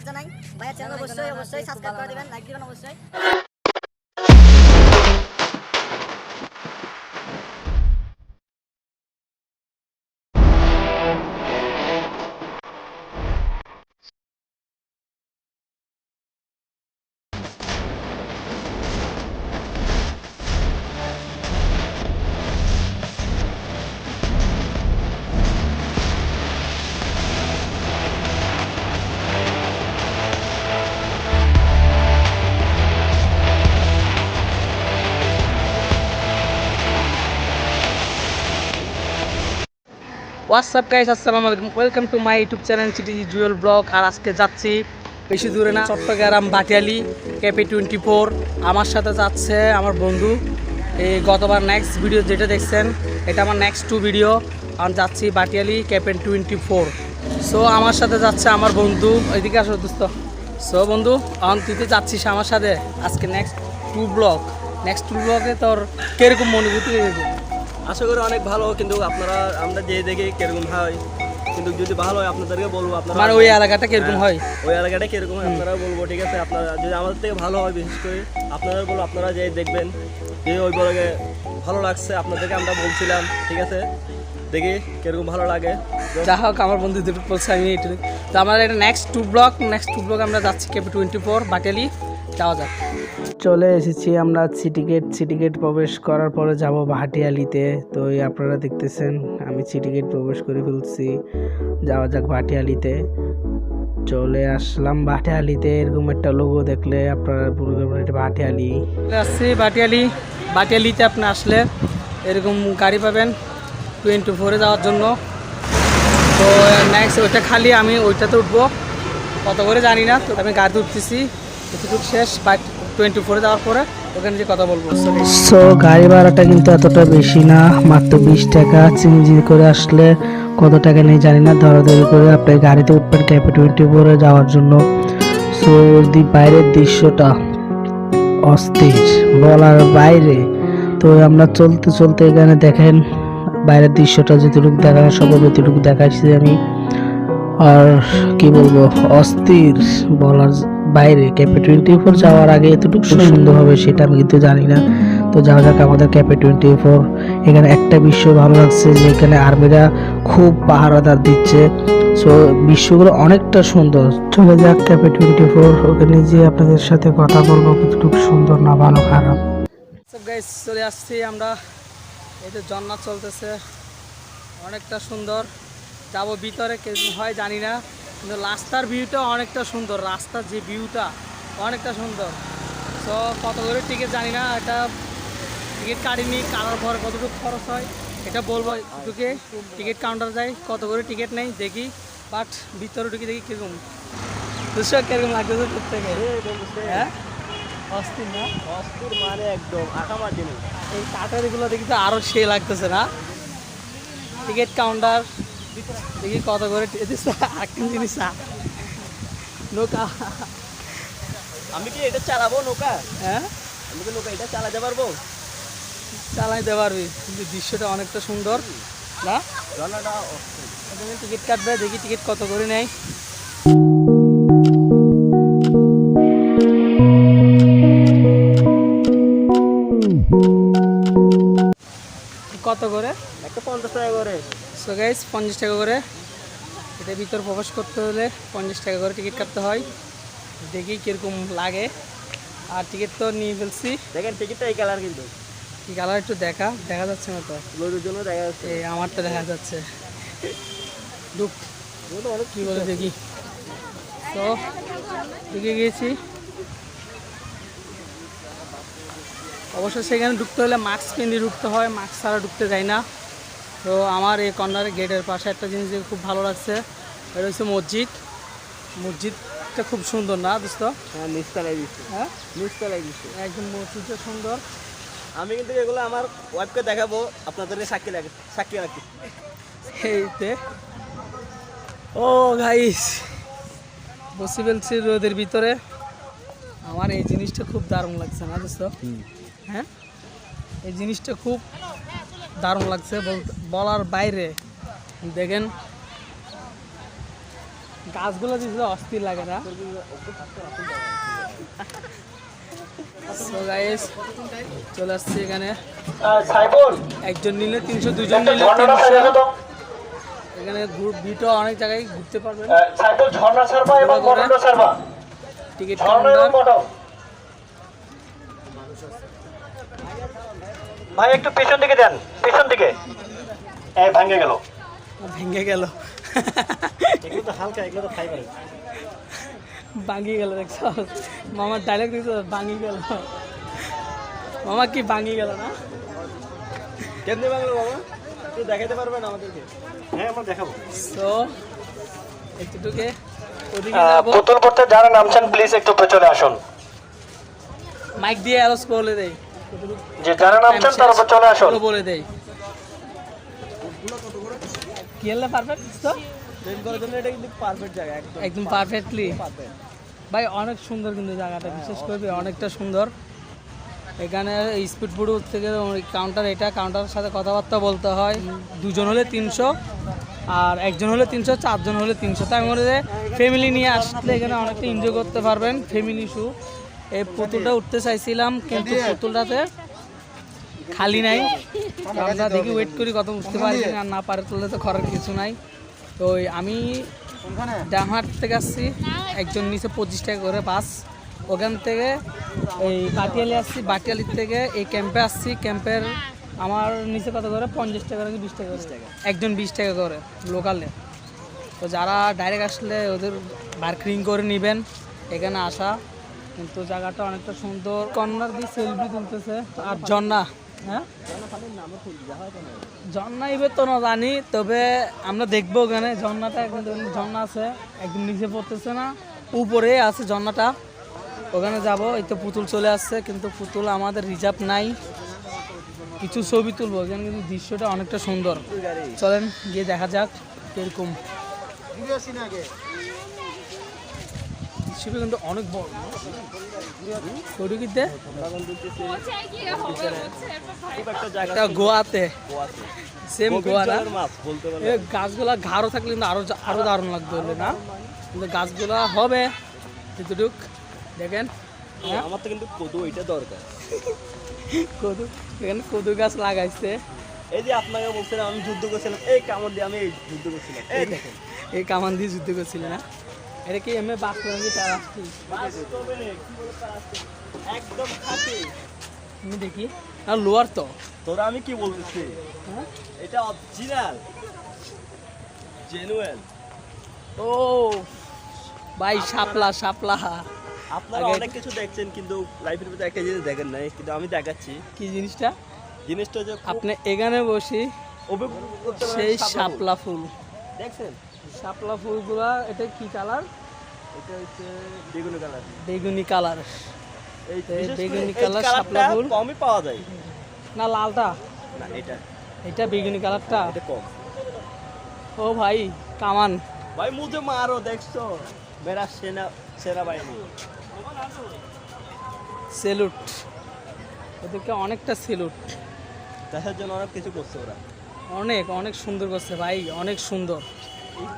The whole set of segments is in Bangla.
জানাই। ভাইয়ের চ্যানেল অবশ্যই সাবস্ক্রাইব করে দিবেন, লাইক দিবেন অবশ্যই। হোয়াটসঅ্যাপ গাইস, আসসালামু আলাইকুম, welcome to my YouTube channel city Jewel vlog. আর আজকে যাচ্ছি বেশি দূরে না, চট্টগ্রাম ভাটিয়ালি ক্যাপে 24। আমার সাথে যাচ্ছে আমার বন্ধু। এই গতবার নেক্সট ভিডিও যেটা দেখছেন এটা আমার নেক্সট 2 ভিডিও। আমি যাচ্ছি ভাটিয়ালি ক্যাপে 24। সো আমার সাথে যাচ্ছে আমার বন্ধু, এদিকে আসো দোস্ত। সো বন্ধু, তুই তো যাচ্ছিস আমার সাথে আজকে নেক্সট 2 ব্লগে তোর কীরকম অনুভূতি? আশা করি অনেক ভালো, কিন্তু আপনারা আমরা যে দেখি কিরকম হয়, কিন্তু যদি ভালো হয় আপনাদেরকে বলবো। আপনারা মানে ওই এলাকাটা কিরকম হয়, ওই এলাকাটা কিরকম হয় আপনারা বলবো, ঠিক আছে? আপনারা যদি আমাদের থেকে ভালো হয়, বিশেষ করে আপনারা বলবো, আপনারা যে দেখবেন যে ওই ব্লগে ভালো লাগছে আপনাদেরকে আমরা বলছিলাম, ঠিক আছে? দেখি কিরকম ভালো লাগে। যা হোক, আমার বন্ধু দুটো বলছে, আমি এইটু। তো আমার এটা নেক্সট 2 ব্লগ আমরা যাচ্ছি ক্যাপে 24 ভাটিয়ালি। যাওয়া যাক। চলে এসেছি আমরা সিটি গেট প্রবেশ করার পরে যাব ভাটিয়ালিতে। তো এই আপনারা দেখতেছেন আমি সিটি গেট প্রবেশ করে ফেলছি। যাওয়া যাক ভাটিয়ালিতে। চলে আসলাম ভাটিয়ালিতে। এরকম একটা লোগো দেখলে আপনারা বুঝবেন এটা ভাটিয়ালি। আসছি ভাটিয়ালিতে আপনি আসলে এরকম গাড়ি পাবেন 24-এ যাওয়ার জন্য। তো নেক্সট ওইটা খালি, আমি ওইটাতে উঠবো, কত করে জানি না। তো আমি গাড়িতে উঠতেছি, এতটুকু শেষ। বাট 24-এ যাওয়ার পরে ওখানে যে কথা বলবো। সো গাড়ি ভাড়াটা কিন্তু এতটা বেশি না, মাত্র 20 টাকা। চিনজি করে আসলে কত টাকা নেই জানি না, ধরাধরি করে আপনি গাড়িতে উঠবেন ক্যাপে 24-এ যাওয়ার জন্য। সো বাইরের দৃশ্যটা অস্থির, বলার বাইরে। তো আমরা চলতে চলতে এখানে দেখেন বাইরের দৃশ্যটা যেটুকু দেখানো সম্ভব এতটুকু দেখাচ্ছি আমি। আর কি বলবো, অস্থির, বলার বাইরে। ক্যাপে 24 যাওয়ার আগে এতটুকু সুন্দর হবে সেটা আমি কিন্তু জানি না। তো যাওয়া যাক আমাদের ক্যাপে 24। এখানে একটা বিষয় ভালো লাগছে যে এখানে আর্মিরা খুব পাহারাদার দিচ্ছে। সো বিশ্বগুলো অনেকটা সুন্দর। চলে যাক ক্যাপে 24, ওখানে যে আপনাদের সাথে কথা বলবো কতটুকু সুন্দর না ভালো খারাপ। সব গাইস, চলে আসছি আমরা। এই যে ঝর্ণা চলতেছে, অনেকটা সুন্দর। যাবো ভিতরে, কেমন হয় জানি না, কিন্তু রাস্তার ভিউটা অনেকটা সুন্দর। রাস্তার যে ভিউটা অনেকটা সুন্দর। তো কত করে টিকিট জানি না, এটা টিকিট কাটিনি, কাটার পর কতটুকু খরচ হয় এটা বলবো। ঢুকে টিকিট কাউন্টার যাই, কত করে টিকিট নেই দেখি। বাট ভিতরে ঢুকে দেখি কিরকম দৃশ্য, কিরকম লাগতেছে দূর থেকে। হ্যাঁ, অস্থির না? অস্থির মানে একদম আকামার জিনিস। এই কাটারিগুলো দেখি তো আরো সে লাগতেছে না? টিকিট কাউন্টার দেখি কত করে একটা জিনিস না, নৌকা। আমি কি এটা চালাবো নৌকা? হ্যাঁ, আমি কি নৌকা এটা চালাতে পারবো? চালাইতে পারবি, কিন্তু দৃশ্যটা অনেকটা সুন্দর না? ঝর্ণাটা টিকিট কাটবে, দেখি টিকিট কত করে নেয়। কত করে? একটা 50 টাকা করে। সো গাইস, 50 টাকা করে। এটা ভিতর প্রবেশ করতে হলে 50 টাকা করে টিকিট কাটতে হয়। দেখি কিরকম লাগে। আর টিকিট তো নিয়ে ফেলছি। দেখেন টিকিটটা এই কালার, কিন্তু কি কালার একটু দেখা যাচ্ছে না তো? লোডের জন্য দেখা যাচ্ছে। এই আমারটা দেখা যাচ্ছে। অনেক কি বলে দেখি। তো ঢুকে গিয়েছি। অবশ্য সেখানে ঢুকতে হলে মাস্ক পিন্দি ঢুকতে হয়, মাস্ক ছাড়া ঢুকতে যায় না। তো আমার এই কর্নারে গেটের পাশে একটা জিনিস খুব ভালো লাগছে, এটা হচ্ছে মসজিদটা খুব সুন্দর না দোস্ত? হ্যাঁ, নিচতলায় দিচ্ছে। হ্যাঁ, নিচতলায় দিচ্ছে একদম মসজিদটা সুন্দর। আমি কিন্তু এগুলো আমার ওয়াইফকে দেখাবো, আপনাদেরকে সাক্ষী রাখি। এইতে ও গাইস, বসে ফেলছি রোদের ভিতরে। আমার এই জিনিসটা খুব দারুণ লাগছে না দোস্ত? হ্যাঁ, এই জিনিসটা খুব দারুণ লাগছে, বলার বাইরে। দেখেন গাছগুলো দিছিল অস্থির লাগে না? So guys, চলে আসছি এখানে। একজন নিলে 300, দুজন নিলে 300। এখানে ভিডিও অনেক জায়গায় ঘুরতে পারবেন। Ticket counter. ভাই একটু পেছন দিকে দেন, পেছন দিকে। এই ভেঙে গেল। ভেঙে গেল। এগুলো তো হালকা, এগুলো তো ফাইবার। ভাঙি গেল দেখছো? মামার ডায়লগ দেখছো? ভাঙি গেল। মামা কি ভাঙি গেল না? কেমনে বাংলা বাবা? একটু দেখাতে পারবেন আমাদেরকে? হ্যাঁ, আমরা দেখাবো। সো একটুকে ওদিকে যাবো। পুতুল করতে যারা নামছেন প্লিজ একটু পেছনে আসুন। মাইক দিয়ে অ্যালোস বলে দেই। যে যারা নামছেন তারা চলে আসুন। বলে দেই। কি হলে পারফেক্ট তো? ট্রেন করার জন্য এটা কিন্তু পারফেক্ট জায়গা, একদম পারফেক্টলি। ভাই অনেক সুন্দর কিন্তু জায়গাটা, বিশেষ করে অনেকটা সুন্দর। এখানে স্পিড বোট উঠতে গেলে কাউন্টার, এটা কাউন্টারের সাথে কথাবার্তা বলতে হয়। দুজন হলে 300, আর একজন হলে 300, চারজন হলে 300। তাই মনে হয় ফ্যামিলি নিয়ে আসলে এখানে অনেকটা এনজয় করতে পারবেন। ফ্যামিলি শু। এই পুতুলটা উঠতে চাইছিলাম কিন্তু পুতুলটাতে খালি নাই। আমরা দেখি ওয়েট করি কত উঠতে পারি, আর না পারে তুললে তো করার কিছু নাই। তো আমি ডাহাট থেকে আসছি, একজন নিচে 25 টাকা করে বাস। ওখান থেকে এই বাটিয়ালি আসছি, বাটিয়ালির থেকে এই ক্যাম্পে আসছি। ক্যাম্পের আমার নিচে কত করে? 50 টাকা নাকি 20 টাকা? একজন 20 টাকা করে লোকালে। তো যারা ডাইরেক্ট আসলে ওদের বার্কিং করে নেবেন এখানে আসা। কিন্তু জায়গাটা অনেকটা সুন্দর। কর্নার দিয়ে সেলফি তুলতেছে। আর ঝর্ণা, হ্যাঁ ঝর্ণা ইবে তো না জানি, তবে আমরা দেখবো ওখানে ঝর্ণাটা। কিন্তু ঝর্ণা আছে, একদম নিচে পড়তেছে না, উপরে আছে ঝর্ণাটা। ওখানে যাব। এই তো পুতুল চলে আসছে, কিন্তু পুতুল আমাদের রিজার্ভ নাই। কিছু ছবি তুলবো এখানে, কিন্তু দৃশ্যটা অনেকটা সুন্দর। চলেন গিয়ে দেখা যাক কিরকম। দৃশ্যটা কিন্তু অনেক বড়। একটা গোয়াতে সেম গোয়া না? গাছগুলা ঘাড়ো থাকলে কিন্তু আরো দারুণ লাগবে না? কিন্তু গাছগুলা হবে এতটুক দেখেন। আমার তো কিন্তু কদু এটা দরকার। কদু, এখানে কদু গাছ লাগাইছে। এই যে আপনাকে বলছিলাম আমি যুদ্ধ করছিলাম, এই কামড় দিয়ে আমি যুদ্ধ করছিলাম। এই দেখেন, এই কামান দিয়ে যুদ্ধ করছিল না? এটা কি এমনি বাস্তব নাকি প্লাস্টিক? একদম খাঁটি। আমি দেখি আর লোয়ার তো। তোরা আমি কি বলতেছি, এটা অরিজিনাল জেনুইন। ও ভাই, শাপলা শাপলা। আপনারা অনেক কিছু দেখছেন কিন্তু লাইফের ভিতরে একটা জিনিস দেখেন নাই, কিন্তু আমি দেখাচ্ছি। কি জিনিসটা? জিনিসটা যে আপনি এখানে বসি সেই শাপলা ফুল দেখছেন। শাপলা ফুলগুলা এটা কি কালার? এটা হচ্ছে বেগুনি কালার। বেগুনি কালার। এই বেগুনি কালার শাপলা ফুল কমই পাওয়া যায় না? লালটা না, এটা বেগুনি কালারটা এটা কম। ও ভাই কামান ভাই মুঝে মারো, দেখছো মেরা সেনাবাহিনী। সেলুট, ওদেরকে অনেকটা সেলুট। দেখার জন্য অনেক কিছু করছে ওরা। অনেক অনেক সুন্দর করছে ভাই, অনেক সুন্দর।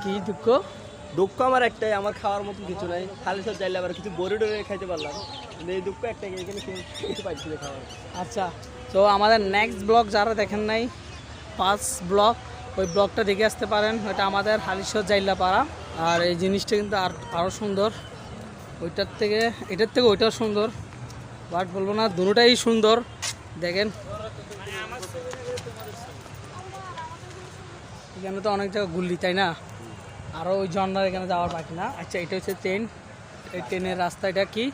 কি দুঃখ? দুঃখ আমার একটাই, আমার খাওয়ার মতো কিছু নাই। খালি সব চাইলে আবার কিছু বড়ি ডরে খাইতে পারলাম, কিন্তু এই দুঃখ একটাই, এখানে কিছু পাইছি না খাওয়ার। আচ্ছা, তো আমাদের নেক্সট ব্লগ যারা দেখেন নাই, 5 ব্লগ, ওই ব্লগটা দেখে আসতে পারেন। ওটা আমাদের হালিশহর জাইল্লাপাড়া। আর এই জিনিসটা কিন্তু আরও সুন্দর। এটার থেকে ওইটাও সুন্দর, বাট বলবো না, দুটোটাই সুন্দর। দেখেন এখানে তো অনেক জায়গা ঘুরলি, তাই না? আরও ওই ঝর্ণার এখানে যাওয়ার বাকি না। আচ্ছা, এটা হচ্ছে ট্রেন। এই ট্রেনের রাস্তা, এটা কি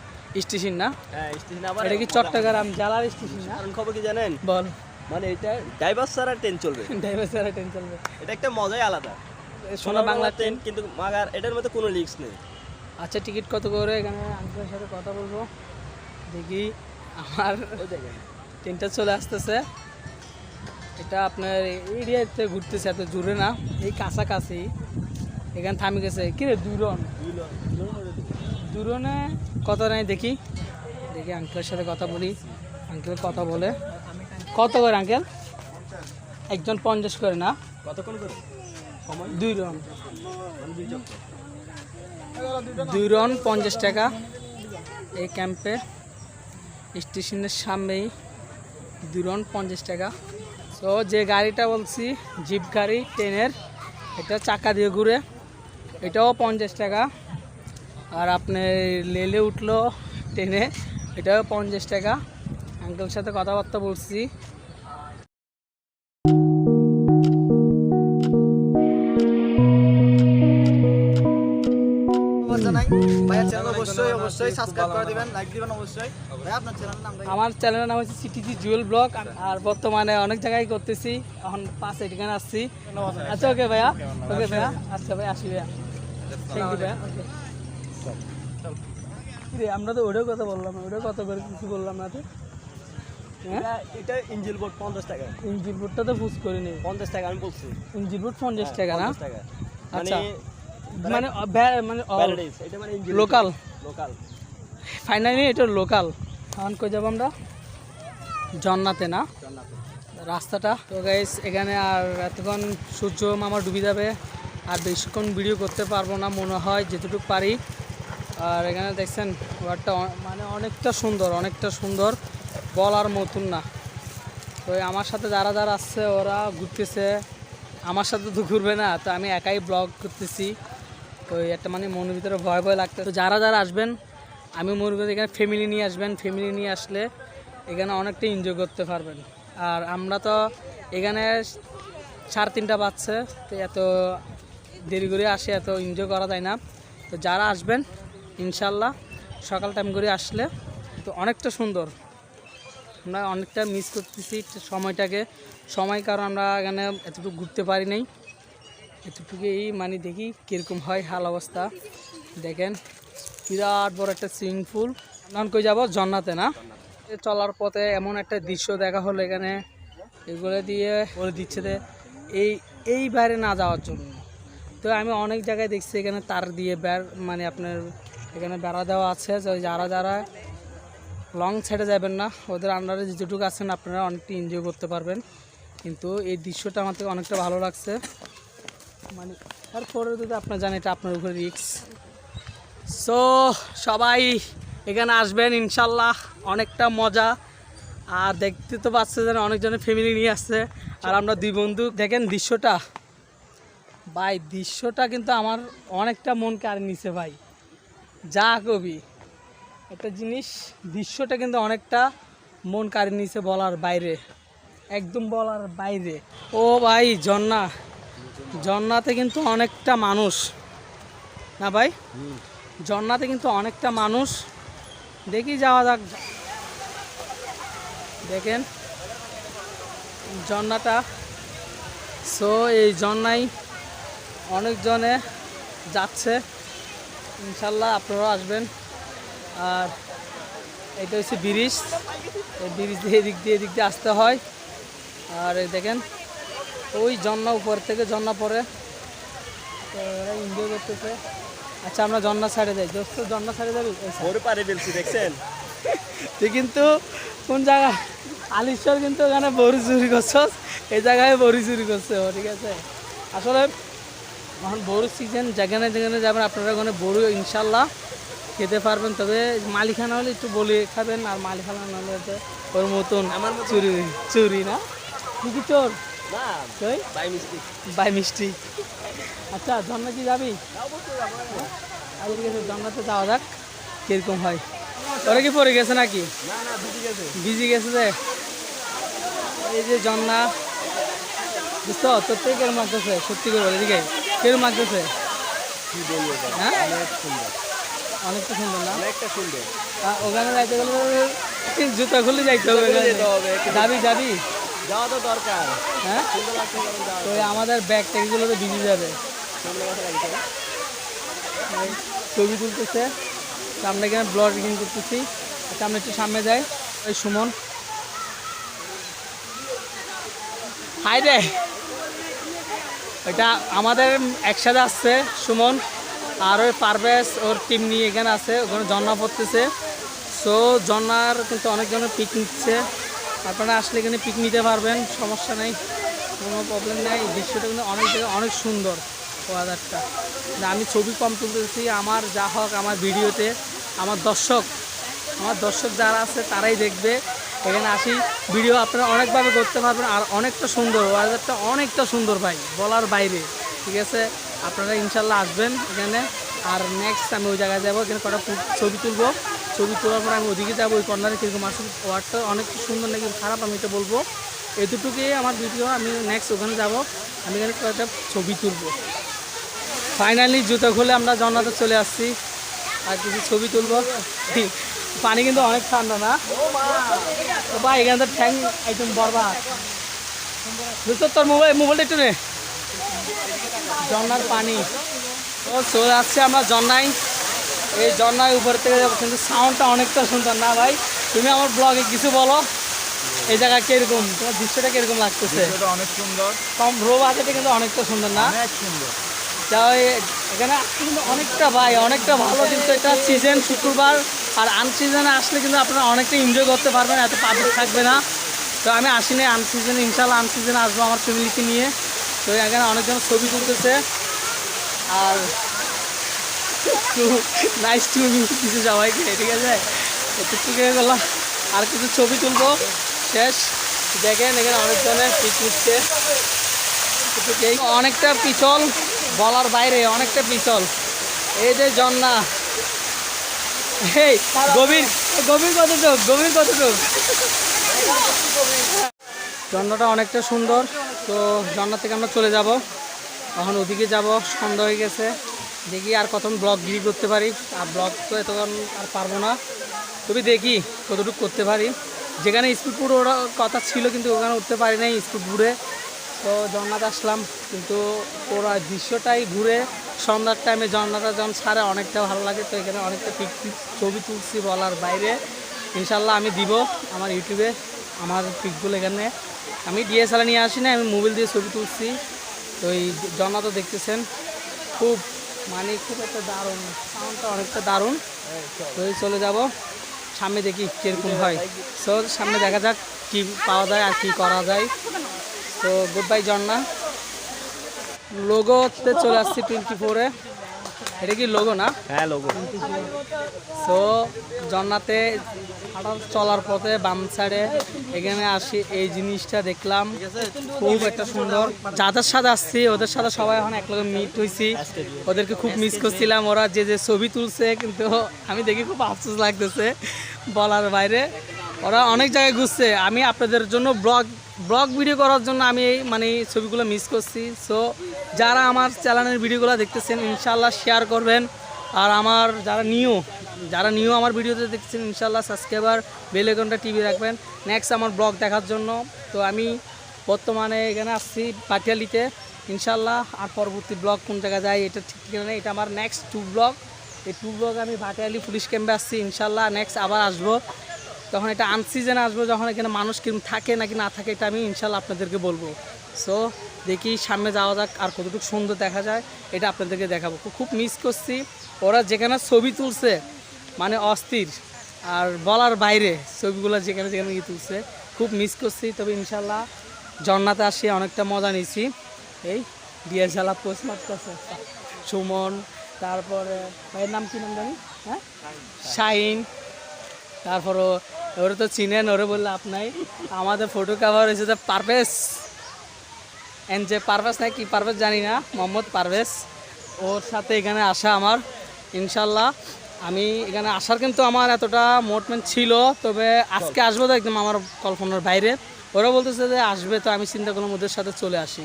স্টেশন না? হ্যাঁ স্টেশন। আবার এটা কি চট্টগ্রাম জেলার স্টেশন না? কারণ খবর কি জানেন? বল। মানে এটা ড্রাইভার ছাড়া ট্রেন চলবে। ড্রাইভার ছাড়া ট্রেন চলবে, এটা একটা মজাই আলাদা। সোনা বাংলা ট্রেন, কিন্তু মাগার এটার মধ্যে কোনো রিস্ক নেই। আচ্ছা, টিকিট কত করে? এখানে আঙ্কেলের সাথে কথা বলবো। দেখি, আমার ট্রেনটা চলে আসতেছে। এটা আপনার এরিয়াতে ঘুরতেছে, এত জোরে না, এই কাছাকাছি। এখানে থামি গেছে। কিরে দূরনে কত নাই? দেখি আঙ্কেলের সাথে কথা বলি। আঙ্কেল কথা বলে কত করে আঙ্কেল? একজন 50 করে না? কতক্ষণ করে সময়? 2 জন। 2 রন 50 টাকা। এই ক্যাম্পে স্টেশনের সামনেই 2 রন 50 টাকা। তো যে গাড়িটা বলছি জিপ গাড়ি ট্রেনের, এটা চাকা দিয়ে ঘুরে, এটাও 50 টাকা। আর আপনি লেলে উঠলো ট্রেনে, এটাও 50 টাকা। আঙ্কেলের সাথে কথাবার্তা বলছি। আমার চ্যানেলের নাম হচ্ছে সিটিজি জুয়েল ব্লগ। আর বর্তমানে অনেক জায়গায় করতেছি, এখন পাশে ঠিকানা আসছি। আচ্ছা ওকে ভাইয়া, ওকে ভাইয়া, আচ্ছা ভাই আসি ভাইয়া, থ্যাংক ইউ ভাইয়া। আমরা তো ওটাও কথা বললাম, ওটাও কত করে কিছু বললাম না তো। হ্যাঁ এটা ইঞ্জিল বোর্ড 50 টাকা। ইঞ্জিন বোর্ডটা তো বুঝ করিনি। 50 টাকা আমি বলছি। ইঞ্জিন বোর্ড 50 টাকা না? 50 টাকা। আচ্ছা মানে মানে প্যারাডাইস, এটা মানে ইঞ্জিল লোকাল। লোকাল। ফাইনালি এটা লোকাল। এখন কই যাব আমরা? জন্নাতে না? রাস্তাটা তো গাইস, এখানে আর এতক্ষণ সূর্য মামা ডুবে যাবে, আর বেশিক্ষণ ভিডিও করতে পারবো না মনে হয়, যেটুকু পারি। আর এখানে দেখছেন ওয়ারটা মানে অনেকটা সুন্দর, অনেকটা সুন্দর, বলার মতন না। তো আমার সাথে যারা যারা আসছে ওরা ঘুরতেছে, আমার সাথে তো ঘুরবে না, তো আমি একাই ব্লগ করতেছি। তো একটা মানে মনের ভিতরে ভয় ভয় লাগতো। তো যারা যারা আসবেন, আমি মনে করি এখানে ফ্যামিলি নিয়ে আসবেন। ফ্যামিলি নিয়ে আসলে এখানে অনেকটা এনজয় করতে পারবেন। আর আমরা তো এখানে 3:30 বাজছে, তো এত দেরি করে আসে, এত এনজয় করা যায় না। তো যারা আসবেন ইনশাল্লাহ সকাল টাইম করে আসলে তো অনেকটা সুন্দর। আমরা অনেকটা মিস করতেছি সময়টাকে, কারণ আমরা এখানে এতটুকু ঘুরতে পারি নাই, এতটুকুই মানে দেখি কীরকম হয় হাল অবস্থা। দেখেন বিরাট বড় একটা সুইমিং পুল। নাম কই যাব? জন্নাতে না? চলার পথে এমন একটা দৃশ্য দেখা হলো, এখানে এগুলো দিয়ে বলে দিচ্ছে যে এই বাইরে না যাওয়ার জন্য। তো আমি অনেক জায়গায় দেখছি এখানে তার দিয়ে মানে আপনার এখানে বেড়া দেওয়া আছে, যে যারা যারা লং সাইডে যাবেন না, ওদের আন্ডারে যেটুকু আছেন আপনারা অনেকটা এনজয় করতে পারবেন। কিন্তু এই দৃশ্যটা আমার থেকে অনেকটা ভালো লাগছে। মানে তারপরে যদি আপনার জানেন এটা আপনার উপরে রিস্ক। সো সবাই এখানে আসবেন ইনশাল্লাহ, অনেকটা মজা। আর দেখতে তো পাচ্ছে যেন অনেকজনের ফ্যামিলি নিয়ে আসছে, আর আমরা 2 বন্ধু। দেখেন দৃশ্যটা ভাই, দৃশ্যটা কিন্তু আমার অনেকটা মন কাড়ে নিছে ভাই। যা কবি একটা জিনিস, দৃশ্যটা কিন্তু অনেকটা মন কাড়ে নিছে, বলার বাইরে, একদম বলার বাইরে। ও ভাই জন্নাতে কিন্তু অনেকটা মানুষ না ভাই? জন্নাতে কিন্তু অনেকটা মানুষ। দেখি যাওয়া যাক। দেখেন জন্নাটা। সো এই জন্নায় অনেকজনে যাচ্ছে, ইনশাল্লাহ আপনারাও আসবেন। আর এটা হচ্ছে ব্রিজ, এই ব্রিজ দিয়ে এদিক দিয়ে আসতে হয়। আর এই দেখেন ওই জন্না উপর থেকে জন্না পড়ে, তো এরা এনজয় করতেছে। আচ্ছা আমরা জন্না সাইডে যাই। দোস্ত জন্না সাইডে যাবি? ওরে পারে বলছি, দেখছেন তুই কিন্তু কোন জায়গা আলিশ্বর কিন্তু ওখানে বড়ি চুরি করছস, এই জায়গায় বড়ি চুরি করছে ও, ঠিক আছে? আসলে এখন বড়ির সিজন, যেখানে যেখানে যাবেন আপনারা ওখানে বড়ি ইনশাল্লাহ খেতে পারবেন। তবে মালিখানা হলে একটু বলি খাবেন, আর মালিখানা না হলে ওর মতন আমার চুরি না, কি চোর না তুই বাই মিষ্টি। আচ্ছা ঝর্ণা কি যাবি? আচ্ছা ঠিক আছে, ঝর্ণাতে যাওয়া যাক কীরকম হয়। ওরা কি পড়ে গেছে নাকি? ভিজি গেছে যে। এই যে ঝর্ণা, বুঝতো তোর থেকে কেরম লাগতেছে? সত্যি করে বলে দিকে কেরম লাগতেছে? হ্যাঁ অনেকটা সুন্দর না? অনেকটা সুন্দর। ওখানে যাইতে গেলে জুতা খুলে যাইতে হবে। যাবি যাওয়া তো দরকার। হ্যাঁ তো আমাদের ব্যাগ ট্যাগগুলো তো ভিজে যাবে। ছবি তুলতেছে, আমরা এখানে ব্লগিং করতেছি। আচ্ছা আমরা একটু সামনে যাই। ওই সুমন, হাই রে, এটা আমাদের একসাথে আসছে সুমন, আর ওই পারভেজ ওর টিম নিয়ে এখানে আছে, ওখানে ঝর্ণা পড়তেছে। সো ঝর্ণার কিন্তু অনেকজনের পিক নিচ্ছে, আপনারা আসলে এখানে পিক নিতে পারবেন, সমস্যা নেই, কোনো প্রবলেম নেই। দৃশ্যটা কিন্তু অনেক জায়গায় অনেক সুন্দর। ওয়েদারটা। আমি ছবি কম তুলতেছি, আমার যা হোক আমার ভিডিওতে আমার দর্শক যারা আছে তারাই দেখবে। এখানে আসি ভিডিও আপনারা অনেকভাবে করতে পারবেন, আর অনেকটা সুন্দর ওয়েদারটা, অনেকটা সুন্দর ভাই, বলার বাইরে। ঠিক আছে, আপনারা ইনশাল্লাহ আসবেন এখানে। আর নেক্সট আমি ওই জায়গায় যাবো, এখানে কটা ছবি তুলবো, ছবি তোলার পর আমি ওদিকে যাবো, ওই কর্নারে কীরকম আসলে ওয়ার্ডটা অনেক সুন্দর নাকি খারাপ আমি এটা বলবো। এতটুকুই আমার ভিডিও, আমি নেক্সট ওখানে যাব, আমি এখানে কয়েকটা ছবি তুলবো। ফাইনালি জুতো খুলে আমরা জান্নাতে চলে আসছি, আর কিছু ছবি তুলবো। পানি কিন্তু অনেক ঠান্ডা না ভাই, এখানে তো ঠ্যাং একদম বরবাদ। বুঝতো তোর মোবাইলটা একটু নে। ঝর্নার পানি ও চলে আসছে আমরা ঝর্নায়, এই ঝর্নায় উপর থেকে যাবো, কিন্তু সাউন্ডটা অনেকটা সুন্দর না ভাই? তুমি আমার ব্লগে কিছু বলো, এই জায়গা কিরকম, তোমার দৃশ্যটা কিরকম লাগতেছে? অনেক সুন্দর, কম রো বাজেটে কিন্তু অনেকটা সুন্দর না? অনেক সুন্দর। এখানে কিন্তু অনেকটা ভাই, অনেকটা ভালো, কিন্তু এটা সিজন শুক্রবার, আর আনসিজনে আসলে কিন্তু আপনারা অনেকটা এনজয় করতে পারবেন, এত পাবলিক থাকবে না। তো আমি আসিনি আনসিজনে, ইনশাল্লাহ আনসিজনে আসবো আমার ফ্যামিলিকে নিয়ে। তো এখানে অনেকজন ছবি তুলতেছে, আর নাইস টু মিট কিছু সবাইকে, ঠিক আছে? একটু গেলাম, আর কিছু ছবি তুলবো, শেষ। দেখেন এখানে অনেকজনের পিক নিচ্ছে, অনেকটা পিছল, বলার বাইরে অনেকটা পিছল। এই যে ঝর্ণা, এই গভীর কতটুক ঝর্ণাটা অনেকটা সুন্দর। তো ঝর্ণা থেকে আমরা চলে যাব, এখন ওদিকে যাব, সন্ধ্যা হয়ে গেছে। দেখি আর কতক্ষণ ব্লগ গিরি করতে পারি, আর ব্লগ তো এতক্ষণ আর পারবো না, তবে দেখি কতটুকু করতে পারি। যেখানে স্পিড বোট ওরা কথা ছিল, কিন্তু ওখানে উঠতে পারি নাই স্পিড বোটে। তো ঝর্ণাতে আসলাম, কিন্তু ওরা দৃশ্যটাই ঘুরে সন্ধ্যার টাইমে ঝর্ণাটা যখন ছাড়ে অনেকটা ভালো লাগে। তো এখানে অনেকটা পিক ছবি তুলছি বলার বাইরে। ইনশাল্লাহ আমি দিব আমার ইউটিউবে আমার পিকগুলো। এখানে আমি ডিএসএলআর নিয়ে আসি না, আমি মোবাইল দিয়ে ছবি তুলছি। তো এই ঝর্ণা তো দেখতেছেন, খুব খুব একটা দারুণ, সাউন্ডটা অনেকটা দারুণ। তো চলে যাব সামনে, দেখি কীরকম হয়। সো সামনে দেখা যাক কি পাওয়া যায় আর কি করা যায়। তো গুড বাই ঝর্ণা। লোগোতে চলে আসছি 24-এ, এটা কি লোগো না? হ্যাঁ, লোগো। সো ঝর্ণাতে হাঁটা চলার পথে বাম সাইডে এখানে আসি, এই জিনিসটা দেখলাম, খুব একটা সুন্দর। যাদের সাথে আসছি ওদের সাথে সবাই এখন একলগে মিট হয়েছি, ওদেরকে খুব মিস করছিলাম। ওরা যে ছবি তুলছে, কিন্তু আমি দেখি খুব আফসোস লাগতেছে বলার বাইরে। ওরা অনেক জায়গায় ঘুরছে, আমি আপনাদের জন্য ব্লগ ভিডিও করার জন্য আমি ছবিগুলো মিস করছি। সো যারা আমার চ্যানেলের ভিডিওগুলো দেখতেছেন ইনশাল্লাহ শেয়ার করবেন, আর আমার যারা নিউ আমার ভিডিওতে দেখছেন ইনশাল্লাহ সাবস্ক্রাইবার বেল আইকনটা টিভি রাখবেন নেক্সট আমার ব্লগ দেখার জন্য। তো আমি বর্তমানে এখানে আসছি পাটিয়ালিতে, ইনশাল্লাহ আর পরবর্তী ব্লগ কোন জায়গায় যায় এটা ঠিক নেই। এটা আমার নেক্সট 2 ব্লগ, এই 2 ব্লগ আমি পাটিয়ালি পুলিশ ক্যাম্পে আসছি। ইনশাল্লাহ নেক্সট আবার আসবো, তখন এটা আনসিজনে আসবো, যখন এখানে মানুষ কিরকম থাকে নাকি না থাকে এটা আমি ইনশাল্লাহ আপনাদেরকে বলবো। সো দেখি সামনে যাওয়া যাক, আর কতটুকু সুন্দর দেখা যায় এটা আপনাদেরকে দেখাবো। খুব মিস করছি, ওরা যেখানে ছবি তুলছে অস্থির, আর বলার বাইরে ছবিগুলো যেখানে তুলছে, খুব মিস করছি। তবে ইনশাল্লাহ ঝর্ণাতে আসি অনেকটা মজা নিয়েছি। এই ডিএসএলআর পোস্ট মারতেছে সুমন, তারপরে ভাইয়ের নাম কি নাম জানি, হ্যাঁ শাহিন, তারপরও ওরা তো চিনেন, ওরা বললে আপনাই। আমাদের ফটো কভার হয়েছে যে পারভেজ, যে পারভেজ না কি পারভেজ জানি না, মোহাম্মদ পারভেজ, ওর সাথে এখানে আসা আমার। ইনশাল্লাহ আমি এখানে আসার কিন্তু আমার এতটা মোটমেন্ট ছিল, তবে আজকে আসবো তো একদম আমার কল্পনার বাইরে। ওরা বলতেছে যে আসবে, তো আমি চিন্তা করলাম ওদের সাথে চলে আসি।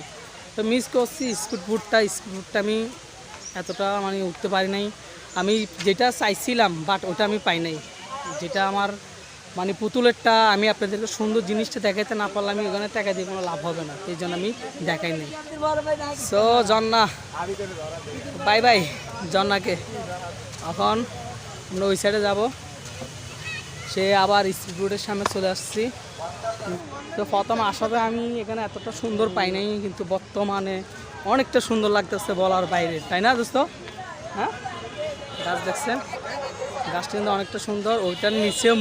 তো মিস করছি স্পিড বোটটা আমি এতটা উঠতে পারি নাই। আমি যেটা চাইছিলাম বাট ওটা আমি পাই নাই, যেটা আমার পুতুলেরটা আমি আপনাদেরকে সুন্দর জিনিসটা দেখাইতে না পারলে আমি ওখানে টাকা দিয়ে কোনো লাভ হবে না, এই জন্য আমি দেখাই নাই। সো ঝর্ণা বাই বাই ঝর্ণাকে। এখন আমরা ওই সাইডে যাব, সে আবার স্পিড বোটের সামনে চলে আসছি। তো প্রথম আসাতে আমি এখানে এতটা সুন্দর পাই নাই, কিন্তু বর্তমানে অনেকটা সুন্দর লাগতেছে বলার বাইরে, তাই না দোস্ত? হ্যাঁ, গাছ দেখছেন, গাছটা কিন্তু অনেকটা সুন্দর। ওইটার নিচেও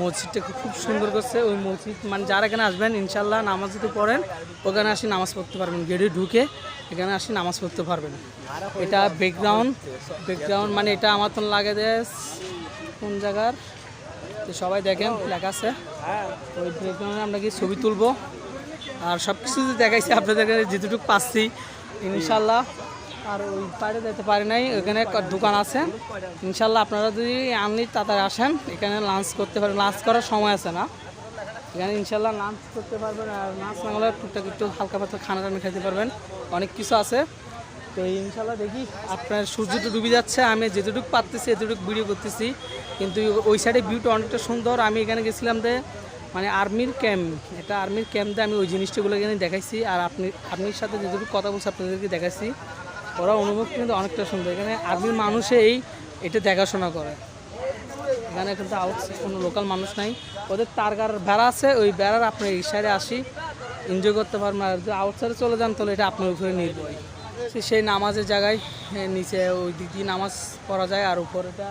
মসজিদটা খুব সুন্দর করছে। ওই মসজিদ যারা এখানে আসবেন ইনশাল্লাহ নামাজ যদি পড়েন ওখানে আসি নামাজ পড়তে পারবেন, গেটে ঢুকে এখানে আসি নামাজ পড়তে পারবেন। এটা ব্যাকগ্রাউন্ড মানে এটা আমার তো লাগে যে কোন জায়গার, তো সবাই দেখেন লেখা আছে। ওই ব্যাকগ্রাউন্ডে আমরা কি ছবি তুলবো আর সব কিছু দেখাইছি আপনাদেরকে যেটুকু পাচ্ছি ইনশাল্লাহ। আর ওই পাড়ে যেতে পারি নাই, ওখানে দোকান আছে ইনশাল্লাহ। আপনারা যদি আপনি তাড়াতাড়ি আসেন এখানে লাঞ্চ করতে পারবেন, লাঞ্চ করার সময় আছে না এখানে ইনশাল্লাহ লাঞ্চ করতে পারবেন। আর লাঞ্চ না হলে টুকটাক একটু হালকা পাতলা খানা টানা খেতে পারবেন, অনেক কিছু আছে। তো ইনশাল্লাহ দেখি আপনার সূর্যটা ডুবে যাচ্ছে, আমি যেটুকু পারতেছি এতটুকু ভিডিও করতেছি, কিন্তু ওই সাইডে ভিউটা অনেকটা সুন্দর। আমি এখানে গেছিলাম যে মানে আর্মির ক্যাম্প, এটা আর্মির ক্যাম্প দিয়ে আমি ওই জিনিসটাগুলো এখানে দেখাইছি। আর আপনার সাথে যেটুকু কথা বলছি আপনাদেরকে দেখাইছি, ওরা অনুভব কিন্তু অনেকটা সুন্দর। এখানে আর্মির মানুষেই এটা দেখাশোনা করে, এখানে কিন্তু কোনো লোকাল মানুষ নাই। ওদের তারগার বেড়া আছে, ওই বেড়ার আপনার এই সাইডে আসি এনজয় করতে পারবেন। আর যদি আউটসাইডে চলে যান তাহলে এটা আপনার উপরে নির্ভর। সেই নামাজের জায়গায় নিচে ওই দিক দিয়ে নামাজ পড়া যায়, আর উপরেটা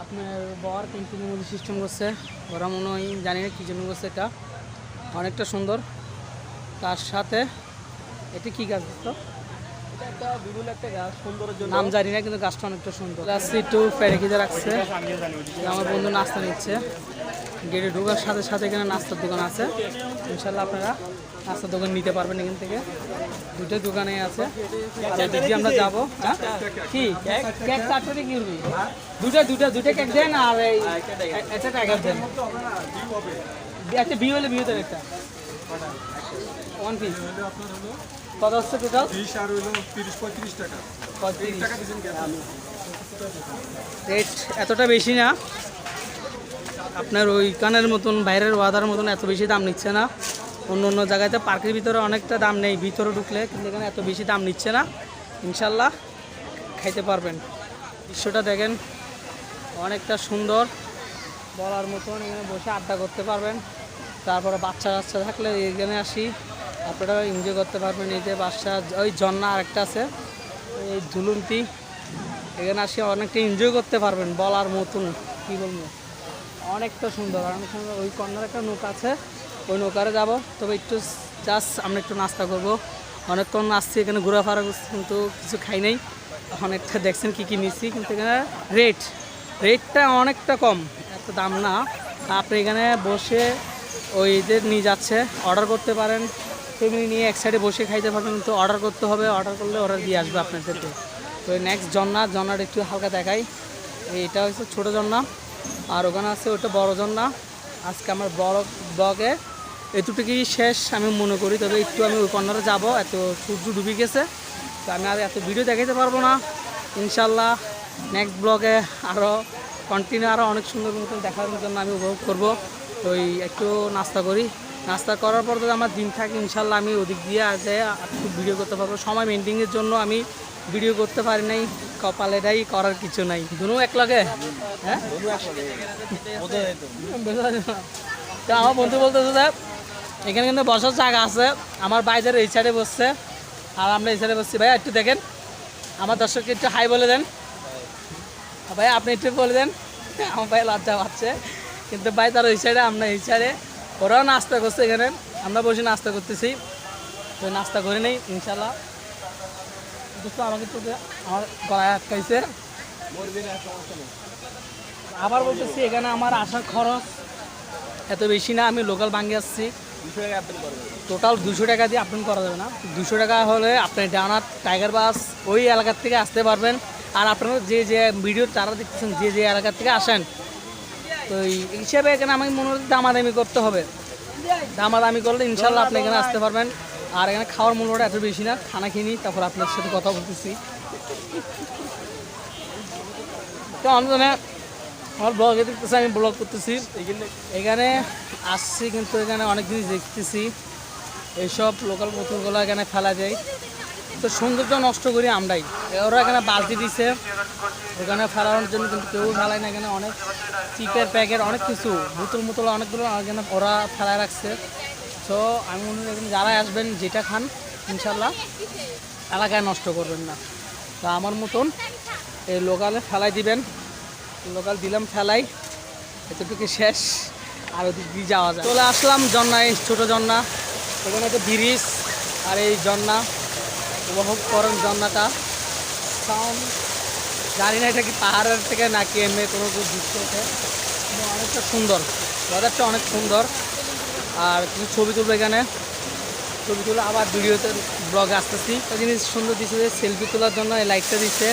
আপনার বর ক্যান্টিনের মধ্যে সিস্টেম করছে, ওরা মনে হয় জানি না কী জন্য করছে, এটা অনেকটা সুন্দর। তার সাথে এটা কী গাছ তো নাম জানি না, কিন্তু গাছটা অনেকটা সুন্দর। আসছি একটু প্যারেকিতে রাখছে, আমার বন্ধু নাস্তা নিচ্ছে। গেটে ঢোকার সাথে সাথে এখানে নাস্তার দোকান আছে, ইনশাল্লাহ আপনারা নাস্তার দোকান নিতে পারবেন এখান থেকে। দুটো দোকানে আছে, আর এদিক দিয়ে আমরা যাবো। হ্যাঁ কি কেক 4টা দিয়ে কি করবি? দুটো কেক দেন, আর এই একটা টাইগার দেন। আচ্ছা বিয়ে হলে বিয়ে দেন একটা 1 পিস। কত হচ্ছে টোটাল? 30-35 টাকা। রেট এতটা বেশি না, আপনার ওই কানের মতন বাইরের ওয়াদার মতন এত বেশি দাম নিচ্ছে না। অন্য জায়গাতে পার্কের ভিতরে অনেকটা দাম নেই ভিতরে ঢুকলে, কিন্তু এখানে এত বেশি দাম নিচ্ছে না। ইনশাল্লাহ খাইতে পারবেন। দৃশ্যটা দেখেন অনেকটা সুন্দর বলার মতন, এখানে বসে আড্ডা করতে পারবেন। তারপরে বাচ্চা থাকলে এখানে আসি আপনারা এনজয় করতে পারবেন। এই যে বাচ্চা ওই ঝর্ণা আরেকটা আছে, এই ঝুলন্তি, এখানে আসি অনেকটা এনজয় করতে পারবেন বলার মতন, কী বলবো অনেকটা সুন্দর। অনেক সুন্দর। ওই কর্নার একটা নৌকা আছে, ওই নৌকারে যাব। তবে একটু জাস্ট আমরা একটু নাস্তা করবো, অনেকক্ষণ আসছি এখানে ঘোরাফেরা করছি, কিন্তু কিছু খাই নাই। অনেকটা দেখছেন কী কী নিচ্ছি, কিন্তু এখানে রেটটা অনেকটা কম, এত দাম না। আপনি এখানে বসে ওই এদের নিয়ে যাচ্ছে, অর্ডার করতে পারেন, ফ্যামিলি নিয়ে এক সাইডে বসে খাইতে পারবেন, কিন্তু অর্ডার করতে হবে। অর্ডার করলে ওরা দিয়ে আসবে আপনাদেরকে। তো নেক্সট ঝর্ণাটা একটু হালকা দেখাই। এইটা হচ্ছে ছোটো ঝর্ণা, আর ওখানে আছে ওটা বড় ঝর্ণা। আজকে আমার বড় ব্লগে এতটুকুই শেষ আমি মনে করি। তবে একটু আমি ওই কর্নারে যাবো, এত সূর্য ডুবে গেছে, তো আমি আর এত ভিডিও দেখাতে পারবো না। ইনশাল্লাহ নেক্সট ব্লগে আরও কন্টিনিউ আরও অনেক সুন্দর মতন দেখার জন্য আমি উপভোগ করবো। ওই একটু নাস্তা করি, নাস্তা করার পর যদি আমার দিন থাকে ইনশাল্লাহ আমি ওদিক দিয়ে আগে একটু ভিডিও করতে পারবো। সময় মেনটেনের জন্য আমি ভিডিও করতে পারি নাই, কপালেটাই করার কিছু নাই। দুনো এক লাগে, হ্যাঁ তো আমার বন্ধু বলতেছে যে এখানে কিন্তু বসার জায়গা আছে, আমার বাইদের এই সাইডে বসছে আর আমরা এই সাইডে বসছি। ভাইয়া একটু দেখেন, আমার দর্শককে একটু হাই বলে দেন। ভাই আপনি একটু বলে দেন, আমার ভাই লজ্জা পাচ্ছে। কিন্তু ভাই তার ওই সাইডে, আমরা এই সাইডে, ওরাও নাস্তা করছে এখানে, আমরা বসে নাস্তা করতেছি। তো নাস্তা করে নেই ইনশাল্লাহ। দোস্ত আমাকে তো আমার গলায় আটকাইছে, আবার বলতেছি এখানে আমার আসার খরচ এত বেশি না, আমি লোকাল ভাঙ্গে আসছি। টোটাল 200 টাকা দিয়ে আপডাউন করা যাবে না। 200 টাকা হলে আপনি ডানার টাইগার বাস ওই এলাকার থেকে আসতে পারবেন। আর আপনারা যে ভিডিও তারা দেখতেছেন যে এলাকার থেকে আসেন, তো এই হিসেবে এখানে আমি মনে হচ্ছে দামাদামি করতে হবে। দামাদামি করলে ইনশাল্লাহ আপনি এখানে আসতে পারবেন। আর এখানে খাওয়ার মূল্যটা এত বেশি না, খানা কিনি তারপর আপনার সাথে কথা বলতেছি। তো আমি আমার ব্লগে দেখতেছি, আমি ব্লগ করতেছি এখানে আসছি, কিন্তু এখানে অনেক জিনিস দেখতেছি এইসব লোকাল বোতলগুলো এখানে ফেলা যায়। তো সৌন্দর্য নষ্ট করি আমরাই। ওরা এখানে বালতি দিছে ওখানে ফেলানোর জন্য, কিন্তু কেউ ফেলায় না। এখানে অনেক চিপের প্যাকেট অনেক কিছু বোতল অনেকগুলো এখানে ওরা ফেলায় রাখছে। তো আমি মনে করি এখানে যারা আসবেন যেটা খান ইনশাল্লাহ এলাকায় নষ্ট করবেন না। তো আমার মতন এই লোকালে ফেলাই দিবেন, লোকাল দিলাম ফেলাই, এতটুকু শেষ। আর ওদিক দিয়ে যাওয়া যায়। চলে আসলাম ঝর্ণায়, ছোটো ঝর্ণা, ওখানে একটা ব্রিজ আর এই ঝর্ণা। উপভোগ করেন ঝর্ণাটা। সাউন্ড জানি না এটা কি পাহাড়ের থেকে নাকি এমনি কোনো কিছু দৃশ্য ওঠে, কিন্তু অনেকটা সুন্দর, ওয়েদারটা অনেক সুন্দর। আর কিছু ছবি তুলবো এখানে, ছবি তুলে আবার ভিডিওতে ব্লগে আসতেছি। একটা জিনিস সুন্দর দিচ্ছে যে সেলফি তোলার জন্য এই লাইটটা দিচ্ছে।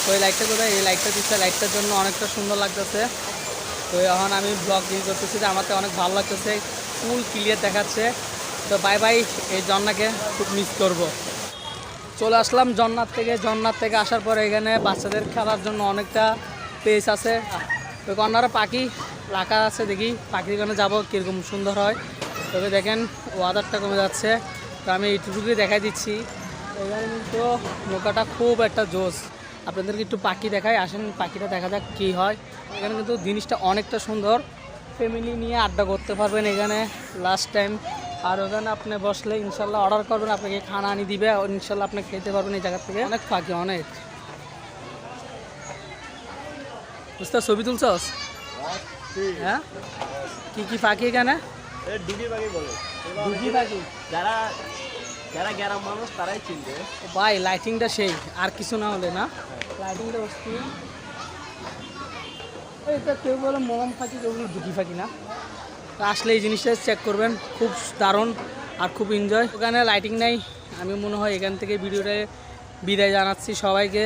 তো এই লাইটটা কোথায়, এই লাইটটা দিচ্ছে, লাইটটার জন্য অনেকটা সুন্দর লাগতেছে। তো এখন আমি ব্লগ দিয়ে করতেছি যে আমাকে অনেক ভালো লাগতেছে, ফুল ক্লিয়ার দেখাচ্ছে। তো বাই বাই, এই ঝর্ণাকে খুব মিস করব। চলে আসলাম ঝর্ণার থেকে আসার পরে এখানে বাচ্চাদের খেলার জন্য অনেকটা প্লেস আছে। তো কর্নারে পাখি রাখা আছে, দেখি পাখির এখানে যাবো কীরকম সুন্দর হয়। তবে দেখেন ওয়াদারটা কমে যাচ্ছে, তো আমি এইটুকুই দেখাই দিচ্ছি। এখানে কিন্তু নৌকাটা খুব একটা জোস, আপনাদেরকে একটু পাখি দেখাই, আসেন পাখিটা দেখা যাক কী হয়। এখানে কিন্তু জিনিসটা অনেকটা সুন্দর, ফ্যামিলি নিয়ে আড্ডা করতে পারবেন এখানে লাস্ট টাইম। আর ওখানে আপনি বসলে ইনশাল্লাহ অর্ডার করবেন, আপনাকে খানা আনি দিবে, ইনশাল্লাহ আপনি খেতে পারবেন এই জায়গা থেকে। অনেক পাখি, অনেক। বুঝতে ছবি তুলছস? হ্যাঁ, কি কি পাখি এখানে? ডুগি পাখি বলে, ডুগি পাখি। যারা যারা গ্রাম মানুষ তারাই চিনবে ভাই। লাইটিংটা সেই, আর কিছু না হলে না, লাইটিংটা বসছি। এটা কেউ বলে মরম পাখি, কেউ বলে ডুগি পাখি না। তো আসলে এই জিনিসটা চেক করবেন, খুব দারুণ আর খুব এনজয়। ওখানে লাইটিং নাই, আমি মনে হয় এখান থেকে ভিডিওটা বিদায় জানাচ্ছি সবাইকে।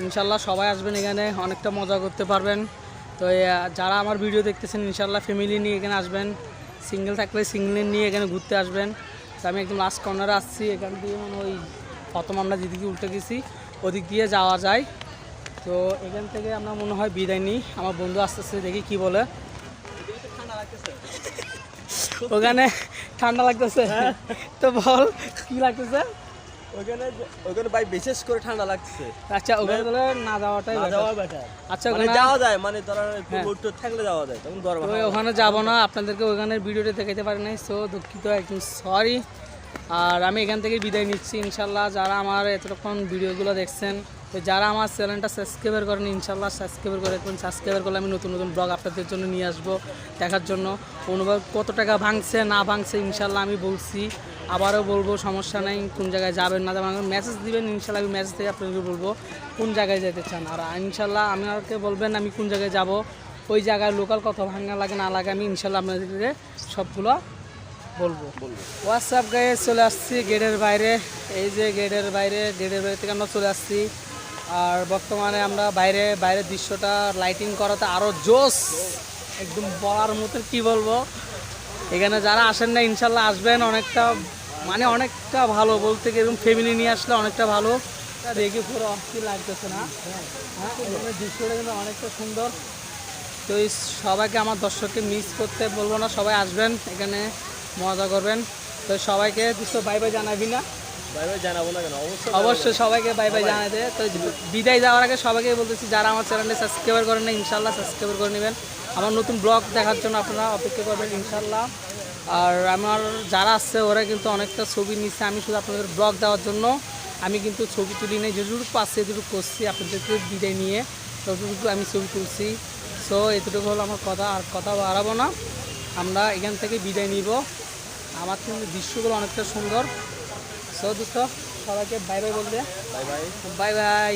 ইনশাল্লাহ সবাই আসবেন এখানে, অনেকটা মজা করতে পারবেন। তো যারা আমার ভিডিও দেখতেছেন ইনশাল্লাহ ফ্যামিলি নিয়ে এখানে আসবেন, সিঙ্গেল থাকলে সিঙ্গেল নিয়ে এখানে ঘুরতে আসবেন। তো আমি একদম লাস্ট কর্নারে আসছি, এখান দিয়ে মানে ওই প্রথম আমরা যেদিকে উল্টে গেছি ওদিক দিয়ে যাওয়া যায়। তো এখান থেকে আমরা মনে হয় বিদায় নিই, আমার বন্ধু আসতেছে, দেখি কি বলে। ওখানে ঠান্ডা লাগতেছে, তো বল কি লাগতেছে? ওখানে ভাই বিশেষ করে ঠান্ডা লাগছে। আচ্ছা, ওখানে তাহলে না যাওয়াটাই বেটার। আচ্ছা, মানে ওখানে যাওয়া যায়, মানে ধরো একটু রোড থাকলে যাওয়া যায়, তখন গরম তো ওখানে যাবো না, আপনাদেরকে ওখানে ভিডিওটা দেখাতে পারি নাই, সো দুঃখিত, একদম সরি। আর আমি এখান থেকে বিদায় নিচ্ছি ইনশাল্লাহ। যারা আমার এতক্ষণ ভিডিওগুলো দেখছেন, তো যারা আমার চ্যানেলটা সাবস্ক্রাইবার করেন ইনশাল্লাহ সাবস্ক্রাইবার করে রাখবেন। সাবস্ক্রাইবার করলে আমি নতুন নতুন ব্লগ আপনাদের জন্য নিয়ে আসবো দেখার জন্য। অনুভব কত টাকা ভাঙছে না ভাঙছে ইনশাল্লাহ আমি বলছি, আবারও বলবো, সমস্যা নেই। কোন জায়গায় যাবেন না যাবেন মেসেজ দিবেন, ইনশাল্লাহ আমি মেসেজ থেকে আপনাদেরকে বলবো কোন জায়গায় যেতে চান। আর ইনশাল্লাহ আমাকে বলবেন আমি কোন জায়গায় যাব, ওই জায়গায় লোকাল কত ভাঙা লাগে না লাগে আমি ইনশাল্লাহ আপনাদেরকে সবগুলো বলবো। হোয়াটসঅ্যাপ গায়ে চলে আসছি গেটের বাইরে, এই যে গেটের বাইরে থেকে আমরা চলে আসছি। আর বর্তমানে আমরা বাইরের দৃশ্যটা লাইটিং করাতে আরও জোস, একদম বলার মতো কি বলবো। এখানে যারা আসেন না ইনশাল্লাহ আসবেন, অনেকটা ভালো, বলতে গিয়ে এরকম ফ্যামিলি নিয়ে আসলে অনেকটা ভালো। দেখে পুরো অস্থির লাগতেছে না? হ্যাঁ, এখানে দৃশ্যটা কিন্তু অনেকটা সুন্দর। তো এই সবাইকে, আমার দর্শককে মিস করতে বলবো না, সবাই আসবেন এখানে মজা করবেন। তো সবাইকে বাই বাই জানাবি না? ভাই জানাবো না কেন, অবশ্যই সবাইকে বাই বাই জানাই দে। তো বিদায় যাওয়ার আগে সবাইকে বলতেছি যারা আমার চ্যানেলে সাবস্ক্রাইবার করেন না ইনশাল্লাহ সাবস্ক্রাইবার করে নেবেন। আমার নতুন ব্লগ দেখার জন্য আপনারা অপেক্ষা করবেন ইনশাল্লাহ। আর আমার যারা আসছে ওরা কিন্তু অনেকটা ছবি নিচ্ছে, আমি শুধু আপনাদের ব্লগ দেওয়ার জন্য আমি কিন্তু ছবি তুলি নেই, যেটুকু পাচ্ছি এটুকু করছি আপনাদেরকে বিদায় নিয়ে, ততটুকু আমি ছবি তুলছি। সো এতটুকু হলো আমার কথা, আর কথা বাড়াবো না, আমরা এখান থেকে বিদায় নিব। আমার কিন্তু দৃশ্যগুলো অনেকটা সুন্দর। সো দোস্ত সবাইকে বাই বাই বলবে, বাই বাই বাই বাই।